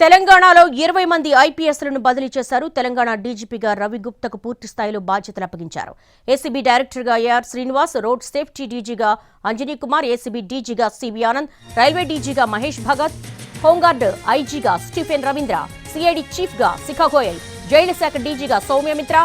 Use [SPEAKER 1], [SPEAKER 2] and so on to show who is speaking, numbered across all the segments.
[SPEAKER 1] తెలంగాణలో 20 మంది ఐపీఎస్లను బదిలీ చేశారు. తెలంగాణ డీజీపీగా రవి గుప్తాకు పూర్తి స్థాయిలో బాధ్యతలు అప్పగించారు. ఏసీబీ డైరెక్టర్గా ఏఆర్ శ్రీనివాస్, రోడ్ సేఫ్టీ డీజీగా అంజనీ కుమార్, ఏసీబీ డీజీగా సివి ఆనంద్, రైల్వే డీజీగా మహేష్ భగత్, హోంగార్డ్ ఐజీగా స్టీఫెన్ రవీంద్ర, సిఐడి చీఫ్గా శిఖా గోయల్, జైళ్ల శాఖ డీజీగా సౌమ్యమిత్ర,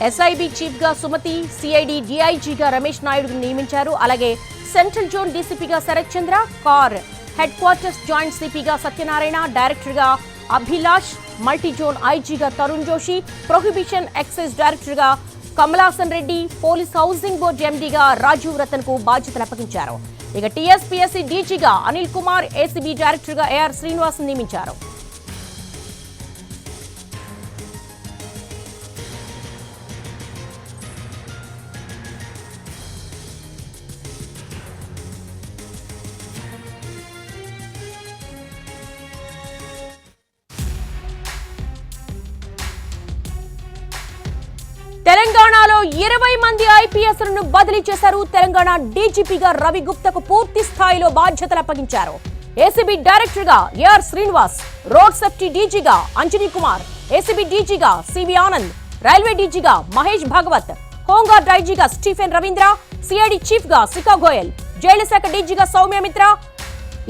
[SPEAKER 1] ఎస్ఐబీ చీఫ్గా సుమతి, సిఐడి డీఐజీగా రమేష్ నాయుడును నియమించారు. అలాగే సెంట్రల్ జోన్ డీసీపీగా Sarath Chandra, CAR headquarters joint సిపిగా సత్యనారాయణ, డైరెక్టర్గా అభిలాష్, మల్టీ జోన్ ఐజీగా తరుణ్ జోషి, ప్రొహిబిషన్ ఎక్సైజ్ డైరెక్టర్గా Kamalasan Reddy, police housing board ఎండీగా రాజీవ్ రతన్ కు బాధ్యతలు అప్పగించారు. ఇక టీఎస్పీఎస్సీ డీజీగా అనిల్ కుమార్, ఏసీబీ డైరెక్టర్గా ఏఆర్ శ్రీనివాస్ నియమించారు. తెలంగాణలో 20 మంది ఐపీఎస్లను బదిలీ చేశారు. తెలంగాణ డీజీపీగా రవి గుప్తాకు పూర్తి స్థాయిలో బాధ్యతలు అప్పగించారు. ఏసీబీ డైరెక్టర్గా ఏఆర్ శ్రీనివాస్, రోడ్ సేఫ్టీ డీజీగా అంజనీ కుమార్, ఏసీబీ డీజీగా సివి ఆనంద్, రైల్వే డీజీగా మహేష్ భగవత్, హోంగార్డ్ ఐజీగా స్టీఫెన్ రవీంద్ర, సిఐడి చీఫ్గా శిఖా గోయల్, జైళ్ల శాఖ డీజీగా సౌమ్యమిత్ర,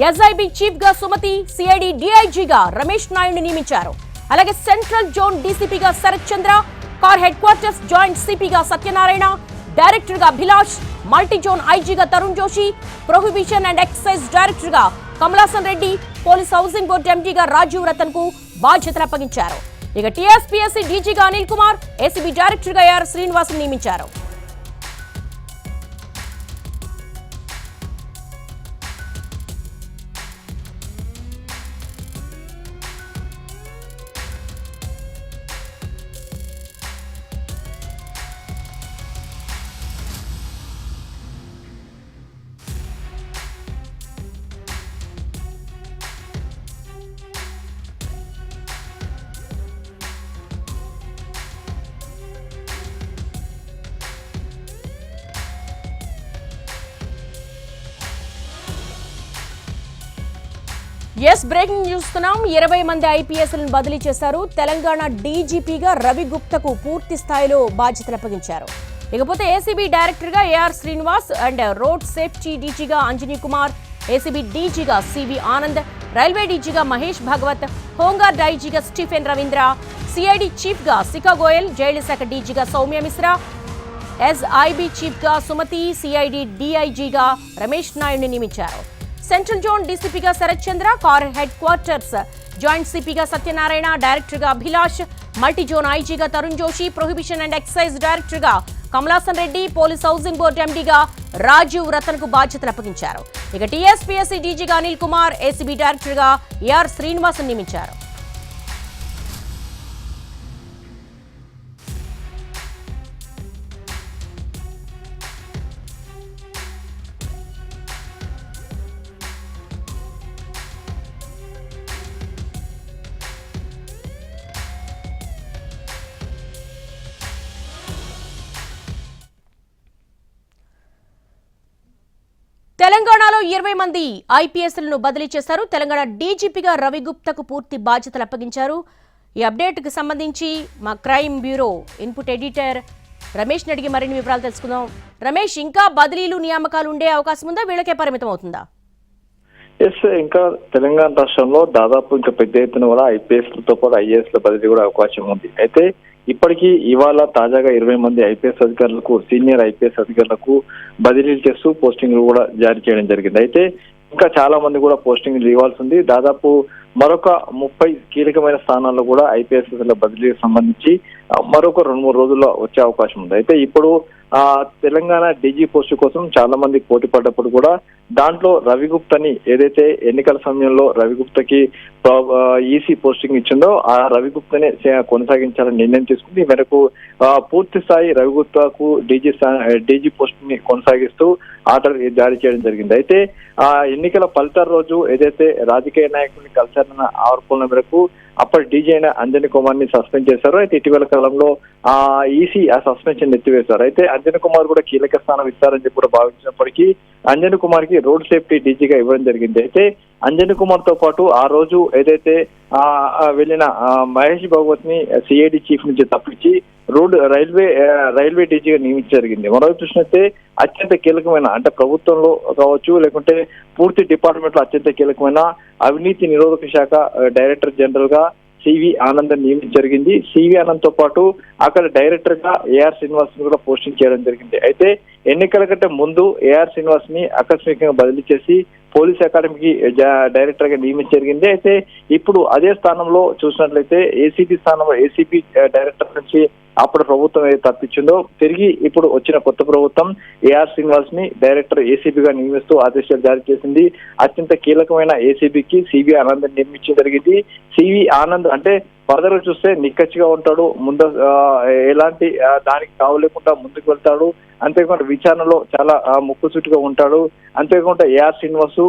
[SPEAKER 1] ఎస్ఐబీ చీఫ్గా సుమతి, సిఐడి డీఐజీగా రమేష్ నాయుడును నియమించారు. అలాగే సెంట్రల్ జోన్ డీసీపీగా Sarath Chandra, CAR headquarters joint సిపిగా సత్యనారాయణ, డైరెక్టర్గా అభిలాష్, మల్టీ జోన్ ఐజీగా Tarun Joshi, prohibition and excise డైరెక్టర్గా Kamalasan Reddy, police housing board ఎండీగా రాజీవ్ రతన్ కు బాధ్యతలు అప్పగించారు. ఇక టీఎస్పీఎస్సీ డీజీగా అనిల్ కుమార్, ఏసీబీ డైరెక్టర్గా ఏఆర్ శ్రీనివాస్ నియమించారు. బ్రేకింగ్ చూస్తున్నాం. 20 మంది ఐపీఎస్లను బదిలీ చేశారు. తెలంగాణ డీజీపీగా రవి గుప్తాకు పూర్తి స్థాయిలో బాధ్యతలు అప్పగించారు. ఇకపోతే ఏసీబీ డైరెక్టర్గా AR Srinivas and road safety డీజీగా అంజనీ కుమార్, ఏసీబీ డీజీగా సివి ఆనంద్, రైల్వే డీజీగా మహేష్ భగవత్, హోంగార్డ్ ఐజీగా స్టీఫెన్ రవీంద్ర, సిఐడి చీఫ్గా శిఖా గోయల్, జైళ్ల శాఖ డీజీగా సౌమ్య మిశ్రా, ఎస్ఐబీ చీఫ్గా సుమతి, సిఐడి డీఐజీగా రమేష్ నాయుడుని నియమించారు. సెంట్రల్ జోన్ డీసీపీగా Sarath Chandra, CAR headquarters joint సిపిగా సత్యనారాయణ, డైరెక్టర్గా అభిలాష్, మల్టీ జోన్ ఐజీగా Tarun Joshi, prohibition and excise డైరెక్టర్గా Kamalasan Reddy, police housing board ఎండీగా రాజీవ్ రతన్ కు బాధ్యతలు అప్పగించారు. ఇక టీఎస్పీఎస్సీ డీజీగా అనిల్ కుమార్, ఏసీబీ డైరెక్టర్గా ఏఆర్ శ్రీనివాస్ నియమించారు. తెలంగాణలో 20 మంది ఐపీఎస్లను బదిలీ చేశారు. తెలంగాణ డీజీపీగా రవి గుప్తాకు పూర్తి బాధ్యతలు అప్పగించారు. ఈ అప్డేట్కి సంబంధించి మా crime bureau input editor Ramesh అడిగి మరిన్ని వివరాలు తెలుసుకుందాం. రమేష్, ఇంకా బదిలీలు నియామకాలు ఉండే అవకాశం ఉందా, వీళ్ళకే పరిమితం అవుతుందా?
[SPEAKER 2] ఇంకా తెలంగాణ రాష్ట్రంలో దాదాపు ఇంకా పెద్ద ఎత్తున కూడా ఐపీఎస్లతో పాటు ఐఏఎస్ల బదిలీ కూడా అవకాశం ఉంది. అయితే ఇప్పటికీ ఇవాళ తాజాగా 20 మంది ఐపీఎస్ అధికారులకు, సీనియర్ ఐపీఎస్ అధికారులకు బదిలీలు చేస్తూ పోస్టింగ్లు కూడా జారీ చేయడం జరిగింది. అయితే ఇంకా చాలా మంది కూడా పోస్టింగ్లు ఇవ్వాల్సి ఉంది. దాదాపు మరొక 30 కీలకమైన స్థానాల్లో కూడా ఐపీఎస్ బదిలీకి సంబంధించి మరొక 2-3 రోజుల్లో వచ్చే అవకాశం ఉంది. అయితే ఇప్పుడు తెలంగాణ డీజీ పోస్టు కోసం చాలా మంది పోటీ పడ్డప్పుడు కూడా దాంట్లో రవి గుప్తాని ఏదైతే ఎన్నికల సమయంలో రవి గుప్తాకి ఈసీ పోస్టింగ్ ఇచ్చిందో ఆ రవి గుప్తానే కొనసాగించాలని నిర్ణయం తీసుకుంది. ఈ మేరకు పూర్తి స్థాయి రవి గుప్తాకు డీజీ పోస్ట్ ని కొనసాగిస్తూ ఆర్డర్ జారీ చేయడం జరిగింది. అయితే ఆ ఎన్నికల ఫలితాల రోజు ఏదైతే రాజకీయ నాయకుల్ని కలిశారన్న ఆరోపణల మేరకు అప్పటి డీజీ అయిన అంజనీ కుమార్ ని సస్పెండ్ చేశారు. అయితే ఇటీవల కాలంలో ఈసీ ఆ సస్పెన్షన్ ఎత్తివేశారు. అయితే అంజనీ కుమార్ కూడా కీలక స్థానం ఇస్తారని చెప్పి కూడా భావించినప్పటికీ అంజనీ కుమార్ కి రోడ్ సేఫ్టీ డీజీగా ఇవ్వడం జరిగింది. అయితే అంజనీ కుమార్ తో పాటు ఆ రోజు ఏదైతే వెళ్ళిన మహేష్ భగవత్ ని సిఐడి చీఫ్ నుంచి తప్పించి రైల్వే డీజీగా నియమించ జరిగింది. మరోవైపు చూసినట్టే అత్యంత కీలకమైన అంటే ప్రభుత్వంలో కావచ్చు లేకుంటే పూర్తి డిపార్ట్మెంట్ లో అత్యంత కీలకమైన అవినీతి నిరోధక శాఖ డైరెక్టర్ జనరల్ గా సివి ఆనంద్ నియమించ జరిగింది. సివి ఆనంద్ తో పాటు అక్కడ డైరెక్టర్ గా ఏఆర్ శ్రీనివాస్ ని కూడా పోస్టింగ్ చేయడం జరిగింది. అయితే ఎన్నికల కంటే ముందు ఏఆర్ శ్రీనివాస్ ని ఆకస్మికంగా బదిలీ చేసి పోలీస్ అకాడమీకి డైరెక్టర్ గా నియమించ జరిగింది. అయితే ఇప్పుడు అదే స్థానంలో చూసినట్లయితే ఏసీపీ స్థానంలో ఏసీపీ డైరెక్టర్ నుంచి అప్పుడు ప్రభుత్వం ఏది తప్పించిందో తిరిగి ఇప్పుడు వచ్చిన కొత్త ప్రభుత్వం ఏఆర్ శ్రీనివాస్ ని డైరెక్టర్ ఏసీబీగా నియమిస్తూ ఆదేశాలు జారీ చేసింది. అత్యంత కీలకమైన ఏసీబీకి సివి ఆనంద్ నియమించడం జరిగింది. సివి ఆనంద్ అంటే ఫర్దర్ గా చూస్తే నిక్కచ్చిగా ఉంటాడు, ఎలాంటి దానికి కావలేకుండా ముందుకు వెళ్తాడు. అంతేకాకుండా విచారణలో చాలా ముక్కుసూటిగా ఉంటాడు. అంతేకాకుండా ఏఆర్ శ్రీనివాస్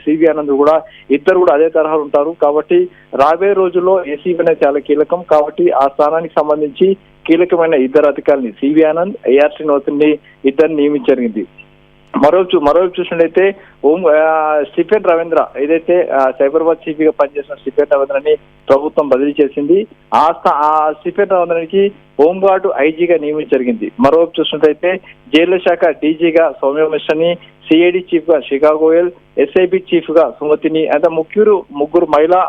[SPEAKER 2] సివి ఆనంద్ కూడా ఇద్దరు కూడా అదే తరహా ఉంటారు. కాబట్టి రాబోయే రోజుల్లో ఏసీబీ అనేది చాలా కీలకం. కాబట్టి ఆ స్థానానికి సంబంధించి కీలకమైన ఇద్దరు అధికారులని సివి ఆనంద్ ఏఆర్ శ్రీనివాస్ ని ఇద్దరిని నియమించ జరిగింది. మరోవైపు చూసినట్లయితే స్టీఫెన్ రవీంద్ర ఏదైతే సైబరాబాద్ సిపిగా పనిచేసిన స్టీఫెన్ రవీంద్రని ప్రభుత్వం బదిలీ చేసింది. ఆ స్టీఫెన్ రవీంద్రకి హోంగార్డు ఐజీగా నియమించ జరిగింది. మరోవైపు చూసినట్లయితే జైళ్ల శాఖ డీజీగా సౌమ్య మిశ్రని, సిఐడి చీఫ్ గా శిఖా గోయల్, ఎస్ఐబి చీఫ్ గా సుమతిని అంటే ముగ్గురు మహిళా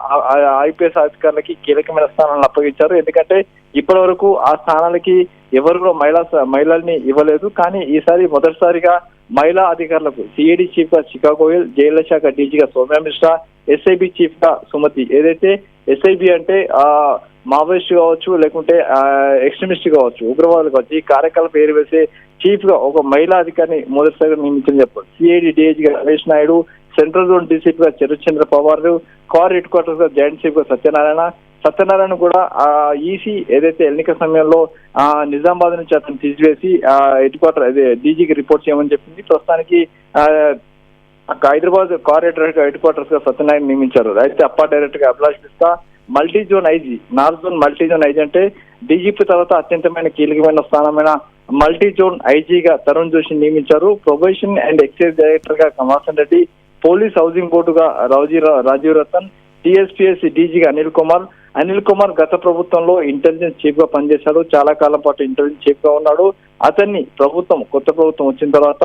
[SPEAKER 2] ఐపీఎస్ అధికారులకి కీలకమైన స్థానాలను అప్పగించారు. ఎందుకంటే ఇప్పటి వరకు ఆ స్థానాలకి ఎవరు కూడా మహిళల్ని ఇవ్వలేదు. కానీ ఈసారి మొదటిసారిగా మహిళా అధికారులకు సిఐడి చీఫ్ గా శిఖా గోయల్, జైళ్ల శాఖ డీజీగా సౌమ్య మిశ్రా, ఎస్ఐబి చీఫ్ గా సుమతి. ఏదైతే ఎస్ఐబి అంటే మావోయిస్ట్ కావచ్చు లేకుంటే ఎక్స్ట్రీమిస్ట్ కావచ్చు, ఉగ్రవాదులు కావచ్చు, ఈ కార్యకలాపం పేరు వేసే చీఫ్ గా ఒక మహిళా అధికారిని మొదటిసారిగా నియమించని చెప్పారు. సిఐడి డిఐజీగా రమేష్ నాయుడు, సెంట్రల్ జోన్ డీసీపీగా Chandra Pawar, CAR headquarters గా జాయింట్ చీఫ్ గా సత్యనారాయణ కూడా ఈసీ ఏదైతే ఎన్నిక సమయంలో నిజామాబాద్ నుంచి అతను తీసివేసి హెడ్ క్వార్టర్ అదే డీజీకి రిపోర్ట్ చేయమని చెప్పింది. ప్రస్తుతానికి హైదరాబాద్ కార్ హెడ్ క్వార్టర్స్ గా సత్యనారాయణ నియమించారు. అయితే అప్పా డైరెక్టర్ గా Abhilash Bisht, multi zone IG north zone multi zone IG అంటే డీజీపీ తర్వాత అత్యంతమైన కీలకమైన స్థానమైన మల్టీ జోన్ ఐజీగా తరుణ్ జోషి నియమించారు. ప్రొబేషన్ అండ్ ఎక్సైజ్ డైరెక్టర్ గా కమలాసన్ రెడ్డి, పోలీస్ హౌసింగ్ బోర్డుగా రాజీవ్ రతన్, టీఎస్పీఎస్సీ డీజీగా అనిల్ కుమార్ గత ప్రభుత్వంలో ఇంటెలిజెన్స్ చీఫ్ గా పనిచేశాడు. చాలా కాలం పాటు ఇంటెలిజెన్స్ చీఫ్ గా ఉన్నాడు. అతన్ని కొత్త ప్రభుత్వం వచ్చిన తర్వాత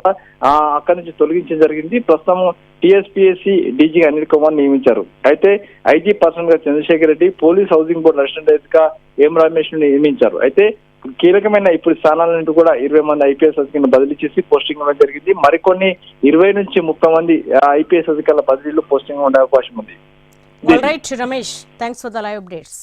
[SPEAKER 2] అక్కడి నుంచి తొలగించడం జరిగింది. ప్రస్తుతం టీఎస్పీఎస్సీ డీజీగా అనిల్ కుమార్ నియమించారు. అయితే ఐజీ పర్సన్ గా Chandrashekhar Reddy, police housing board assistant director గా ఎం రమేష్ ని నియమించారు. అయితే కీలకమైన ఇప్పుడు స్థానాలను కూడా 20 మంది ఐపీఎస్ అధికారులను బదిలీ చేసి పోస్టింగ్ ఇవ్వడం జరిగింది. మరికొన్ని 20 నుంచి 30 మంది ఐపీఎస్ అధికారుల బదిలీలు పోస్టింగ్ ఉండే అవకాశం ఉంది.
[SPEAKER 1] All right, Ramesh. Thanks for the live updates.